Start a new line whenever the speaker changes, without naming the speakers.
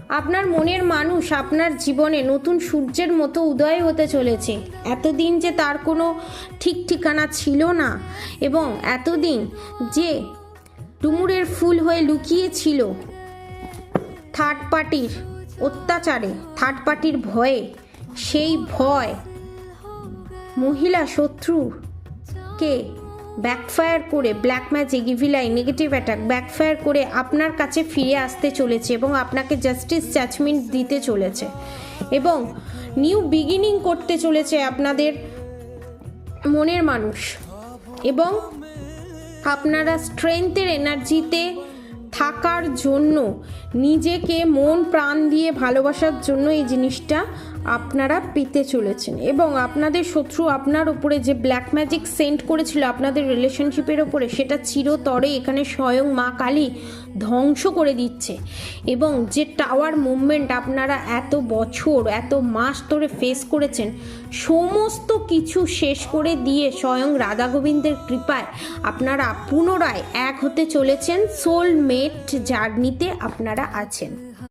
আপনার মনের মানুষ আপনার জীবনে নতুন সূর্যের মতো উদয় হতে চলেছে। এতদিন যে তার কোনো ঠিক ঠিকানা ছিল না এবং এতদিন যে ডুমুরের ফুল হয়ে লুকিয়েছিল থার্ড পার্টির অত্যাচারে, থার্ড পার্টির ভয়ে, সেই ভয় মহিলা শত্রুকে ব্যাকফায়ার করে, black magic, evil I, negative attack backfire করে আপনার কাছে ফিরে আসতে চলেছে এবং আপনাকে জাস্টিস জাজমেন্ট দিতে চলেছে এবং নিউ বিগিনিং করতে চলেছে আপনাদের মনের মানুষ। এবং আপনারা স্ট্রেংথের এনার্জিতে থাকার জন্য, নিজেকে মন প্রাণ দিয়ে ভালোবাসার জন্য এই জিনিসটা আপনারা পেতে চলেছেন। এবং আপনাদের শত্রু আপনার ওপরে যে ব্ল্যাক ম্যাজিক সেন্ড করেছিল আপনাদের রিলেশনশিপের ওপরে, সেটা চিরতরে এখানে স্বয়ং মা কালী ধ্বংস করে দিচ্ছে। এবং যে টাওয়ার মুভমেন্ট আপনারা এত বছর, এত মাস ধরে ফেস করেছেন, সমস্ত কিছু শেষ করে দিয়ে স্বয়ং রাধা গোবিন্দের কৃপায় আপনারা পুনরায় এক হতে চলেছেন। সোলমেট জার্নিতে আপনারা আছেন।